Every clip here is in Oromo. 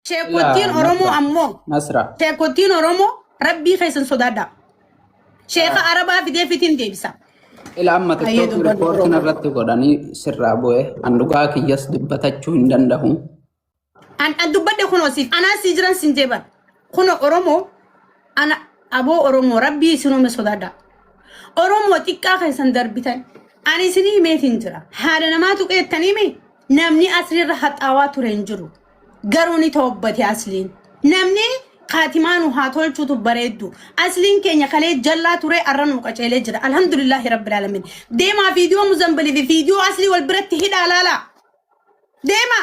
sheekotiin Oromoo ammoo sheekotiin Oromoo rabbii keessan sodaadha. Sheekha Arabaa fidee fitiin deebisa. Ila amma TikTok reportin irratti godhanii sirraa bu'e an dhugaa kiyyas dubbatachuu hin danda'u. An dubbadde kun osif anaa si jiran sin jeban. Kun Oromoo ana aboo Oromoo rabbii isinuume sodaadha. Oromoo xiqqaa keessan darbitan ani isinii meetiin jira. Haala namaa tuqeettaniimi namni asirra haxaawaa ture hin jiru. Garuu ni toobbate asliin. Namni Khatimaanu haa tolchuutu bareeddu. Asliin keenya kalee jallaa ture arranu qaceelee jira. Alhamdulillahi rabbil alamin. Deemaa viidiyoo Muzambilii fi viidiyoo aslii wal biratti hidhaa laala. Deema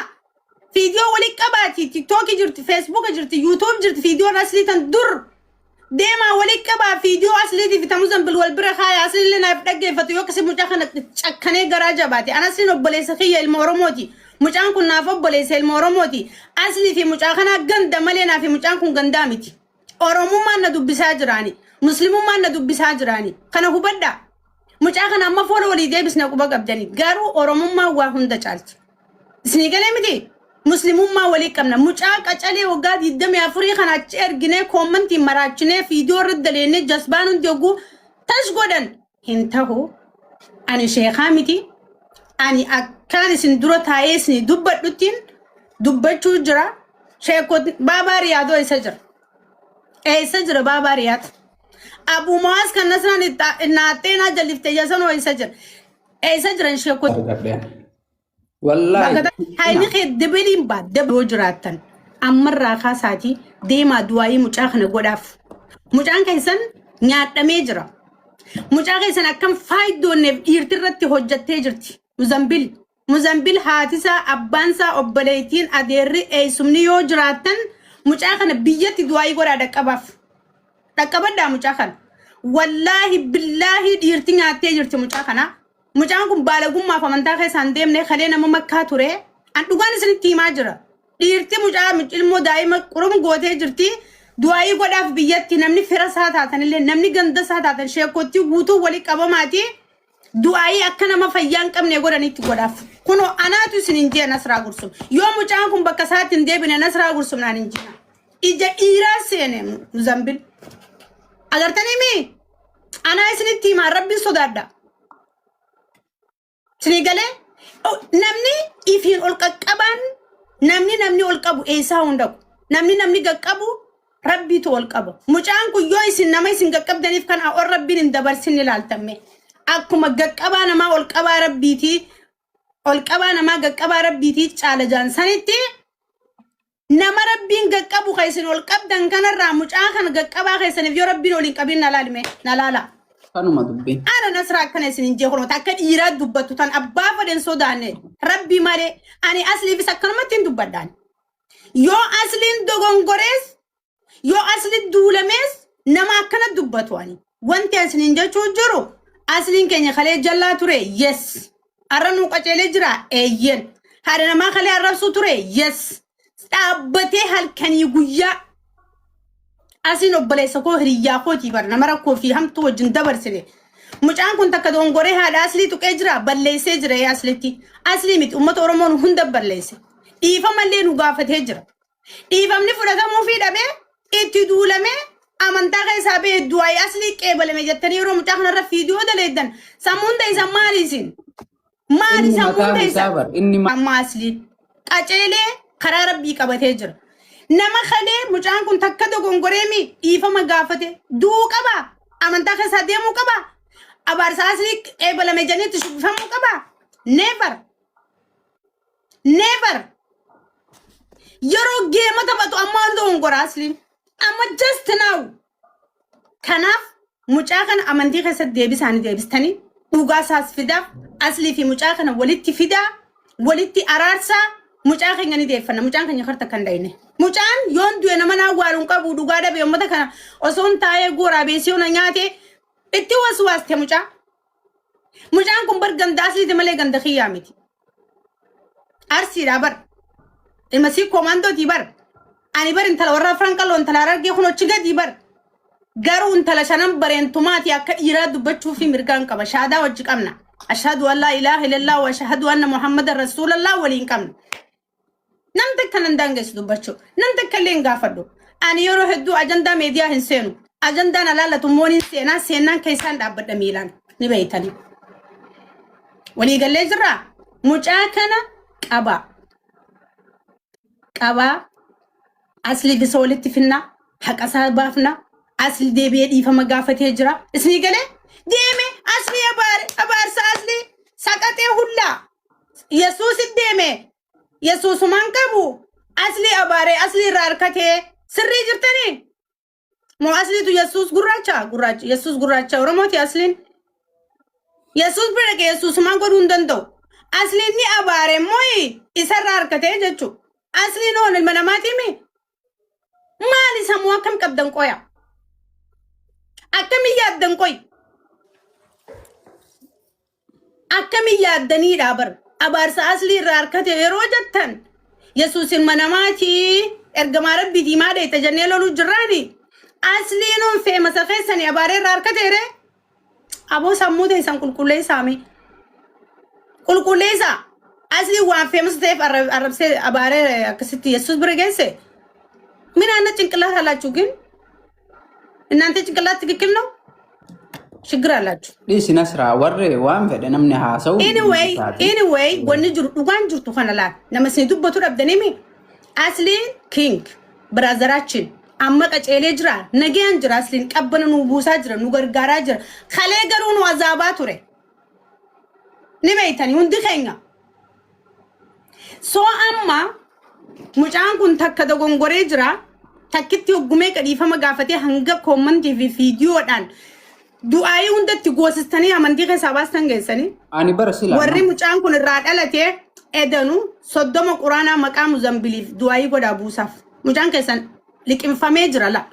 viidiyoo wali qabaati. TikTok jirti, Facebook jirti, YouTube jirti, viidiyoo aslii tan dur. Deema wali qabaa viidiyoo aslii fi Muzambil wal bira kaaya aslii linaaf dhaggeeffatu yoo kasi mucaa kana cakkanee garaa jabaate. Anasliin obboleessa kiyya ilma Oromooti. Mucaan kun naaf obboleessa ilma Oromooti. Asli fi mucaa kana ganda malee naaf mucaan kun gandaa miti. Oromummaan na dubbisaa jiraani. Muslimummaan na dubbisaa jiraani. Kana hubadda. Mucaa kana amma foon walii deebisna quba qabdani. Garuu Oromummaan waa hunda caalti. Isinii galee miti. Muslimummaa walii qabna. Mucaa qacalee waggaa 24 kana achi erginee koomantii maraachinee viidiyoo irra daleennee jasbaan hundi oguu tash godhan hin ta'u. Ani sheekaa miti. Ani akkaan isin dura taa'ee isin dubbadhuttiin dubbachuu jira. Sheekot Baabaa Riyaadoo isa jira. Eessa jira Baabaa Riyaad? Abu Mu'aaz kan nasraan naattee naa jalliftee yasanoo isa jira. Eessa jiran sheekot? Wallahi. Hayni kee dabaliin baadaboo jiraattan. Ammarraa kaasaatii deemaa du'aayii mucaa kana godhaaf. Mucaan keessan nyaadhamee jira. Mucaa keessan akkam faayidoonneef dhiirti irratti hojjattee jirti. Muzambil haatisaa abbaansaa obboleettiin adeerri eessumni yoo jiraattan mucaa kana biyyatti du'aayii godhaa dhaqqabaaf. Dhaqqabaddaa mucaa kana. Wallaahi billaahi dhiirti nyaattee jirti mucaa kana. Mucaan kun baalagummaaf amantaa keessaan deemnee kalee nama makkaa ture. An dhugaan isinitti himaa jira. Dhiirti mucaa ilmoo daa'ima qurum gootee jirti. Du'aayii godhaaf biyyatti namni fira isaa taatanillee namni ganda isaa taatan sheekottii guutuu walii qabamaati. Du'aayii akka nama fayyaan qabne godhanitti godhaaf. Kuno anaatu isin hin jee Nasraa Gursum. Yoo mucaan kun bakka isaatti hin deebine Nasraa Gursum naan hin jina. Ija dhiiraa seene Muzambil. Agartanii mi? Anaa isinitti himaa rabbiin sodaadha. Isinii galee namni ifiin ol qaqqabaan namni ol qabu eessaa hundaqu. Namni qaqqabu rabbiitu ol qaba. Mucaan kun yoo isin nama isin qaqqabdaniif kan ol rabbiin hin dabarsin ilaaltamme. Akkuma qaqqabaa namaa ol qabaa rabbiitii ol qabaa namaa qaqqabaa rabbiitii caala jaansanitti nama rabbiin qaqqabu keessan ol qabdan kanarraa mucaa kana qaqqabaa keessaniif yoo rabbiin ol hin qabin nalaala. Kanuma dubbiin. Ana Nasraa akkana isin hin jeeqono akka dhiiraa dubbatu tan abbaa fadhen sodaanne rabbi malee ani asliifis akkanumatti hin dubbadhaan. Yoo asliin dogongorees yoo asli duulamees nama akkana dubbatu ani. Wanti asin hin jechuu jiru asliin keenya kalee jallaa ture yes. Arranuu qaceelee jira eeyyen. Haadha namaa kalee arrabsuu ture yes. Dhaabbatee halkanii guyyaa asin obboleessa koo hiriyyaa kooti bar nama rakkoo fi hamtuu wajjin dabarsine. Mucaan kun takka dongoree haadha aslii tuqee jira balleessee jira aslitti. Aslii miti uummata Oromoon hunda balleesse. Dhiifamallee nu gaafatee jira. Dhiifamni fudhatamuu fi dhabee itti duulamee amantaa keessaa bee du'aayii aslii qeebalame jettanii yeroo mucaa kanarra viidiyoo daleeddan sammuun ta'isa maali isin? Maali sammuun ta'isa? Amma aslii qaceelee karaa rabbii qabatee jira. Nama kalee mucaan kun takka dogongoree mi dhiifama gaafate du'uu qaba. Amantaa keessaa deemuu qaba. Abaarsa aslii qeebalame janiitti shubbifamuu qaba. Never. Yeroo geema taphatu amma dogongora asliin. Amma just now. Kanaaf mucaa kana amantii keessatti deebisaanii deebistanii dhugaa isaas fidaaf aslii fi mucaa kana walitti fidaa walitti araarsaa mucaa keenya ni deeffanna mucaan keenya karta kan dayne. Mucaan yoon du'e nama naa waaluun qabu dhugaa dhabe uummata kana osoo hin taa'ee gooraa beesii ona nyaate itti waswaaste mucaa. Mucaan kun bar ganda asliiti malee ganda kiyyaa miti. Arsiidhaa bar. Ilma sii koomaandootii bar. Ani bar intala warra afran qaloo intala argee kun achi gadi bar. Garuu intala shanan bareentumaati akka dhiiraa dubbachuu fi mirgaan qaba. Shaadaa wajji qabna. Ashhadu an laa ilaaha illallah wa ashhadu anna Muhammadan rasuulallah waliin qabna. namta kanan dangees dubbachuu namta kalleen gaafadhu ani yeroo hedduu ajandaa meediyaa hin seenu ajandaan alaalatu mooniin seenaan keessaan dhaabbadha miilaan ni beeytanii walii gallee jirraa mucaa kana qabaa asli bisa walitti finna haqasaa baafna asli deebi'ee dhiifama gaafatee jira isni galee deeme asli abaarsa asli saqatee hullaa yesuus deeme yesuusumaan qabu asli abaaree asli irraa harkatee sirrii jirtanii moo asliitu yesuus gurraacha yesuus gurraacha oromooti asliin yesuus bira ke yesuusumaan godhuu hin danda'u asliin ni abaaree mooyi isarraa harkatee jechuu asliin oon ilma namaatiimi maali sammuu akkam qabdan qoya akkam yaaddan qoy akkam yaaddanii dhaabar abaarsa asli irraa harkatee yeroo jettan yesuus ilma namaati ergamaa rabbiitii maa dheeyta jennee loluu jirraani asliin on feemasa keessanii abaaree irraa harkateere aboo sammuu teessan qulqulleessa asli waan feemasa ta'eef arrabsee abaaree akkasitti yesuus bira geesse minaana ጭንቅላት አላችሁ ግን እናንተ ጭንቅላት ትክክል ነው ችግር አላችሁ ዲስና ስራ ወሬ ዋን ፈደ ነምነ ሃሰው anyway ወን ጅሩ ዱጋን ጅርቱ ከነላ ነመስኒ ዱበቱ ደብደኔሚ አስሊን ኪንግ ብራዘራችን አመቀጨሌ ጅራ ነገያን ጅራ አስሊን ቀበነኑ ቡሳ ጅራ ኑገርጋራ ጅራ ከሌ ገሩን ዋዛባቱሬ ንበይተኒ ወንድ ከኛ ሶ አማ mucaan kun takka dogongoree jira takkitti hoggumee qadhiifama gaafatee hanga koomantii fi viidiyoodhaan du'aayii hundatti goosistanii amantii keessaa baastan geessanii ani bara sila warri mucaan kun irraa dhalatee edanu 30 quraanaa maqaa muzambiliif du'aayii godhaa buusaaf mucaan keessan liqimfamee jira la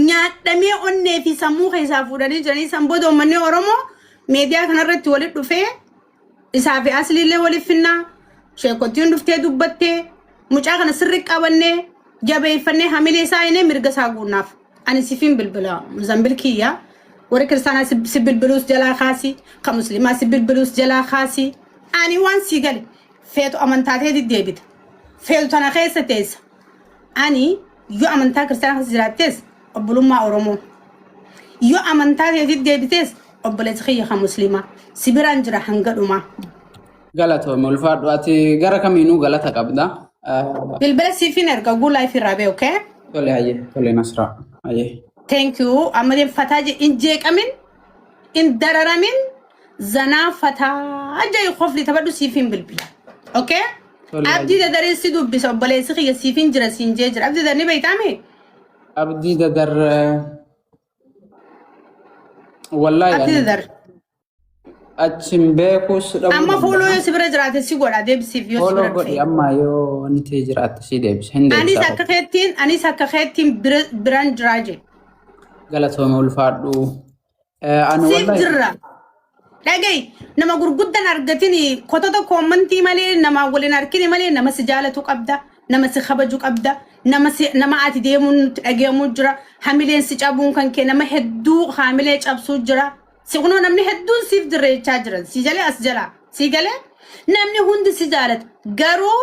nyaadhamee onnee fi sammuu keessaa fuudhanii jiranii sanbooda uummanni oromoo meediyaa kanarratti walitti dhufee isaa fi asliillee waliif finnaa sheekottiin dhuftee dubbattee mucaa kana sirri qabannee jabeeffannee hamilee isaa inee mirga isaa guunnaaf ani sifiin bilbila Mozambiik kiyya warri kiristaanaa si bilbiluus jalaa kaasi ka musliimaa si bilbiluus jalaa kaasi ani waan si gale feetu amantaatee deebita feetu tana keessa teessa ani yoo amantaa kiristaanaa keessa jiraattees obbolummaa oromoo yoo amantaatee deebitees obboleessa kiyya ka musliimaa si biraan jira hanga dhumaa Galato mulfaadhu ati gara kamiinuu galata qabda. Bilbila siifin erga guu life irraa okay? Tole Nasra. Thank you. Amadeen fataaje in jeeqamin in dararamin zanaa fataaje qofli tabadhu siifin bilbila. Okay? Abdii dadaree si dubbisa obboleessi kiyya siifin jira siin jee jira. Abdii dadar ni beeytaame? Abdii dadar wallahi Abdii dadar achim beekus amma follow yoo sibira jiraate si godha deebisiif yoo sibira godhi amma yoo wanti jiraate si deebis hinde anis akka keettiin biran jiraaje galatooma ulfaadhu ani wallahi jirra dhagay nama gurguddan argatin kotota koomantii malee nama waliin arkini malee nama si jaalatu qabda nama si kabaju qabda nama ati deemuun dhageemuu jira hamileen si cabuun kan kee nama hedduu hamilee cabsuu jira سيقولون نمني هدون سيف دري تاجرن سيجالي أسجلا سيجالي نمني هند سيجالت قرو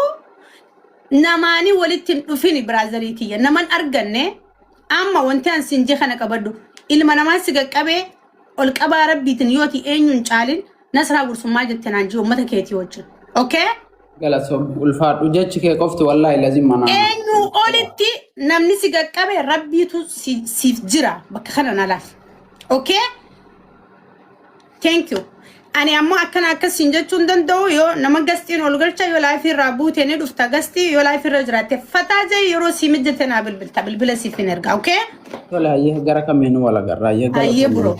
نماني ولتن أفيني برازريتية نمان أرجعني أما وانتان سنجي خانك بدو إلما نمان سيجاك أبي والكبا ربي تنيوتي أينون شالين نسرها ورسوماجة تنانجيو متى كيتي وجه أوكي قالتهم والفات وجدتك قفت والله لازم ما نعمل أينو قولتي نمني سيجاك أبي ربي تو سيف جرا بكخنا نلاف أوكي Thank you. Ani ammo akkana akkasin jechuun danda'u yoo nama gastiin ol galcha yoo laayifii irraa buutee dhufta gastii yoo laayifii irra jiraatte fataaje yeroo si mijjate naa bilbilta bilbila siifin erga okay? Wala gara kamiinuu wala garraa ayyee buro.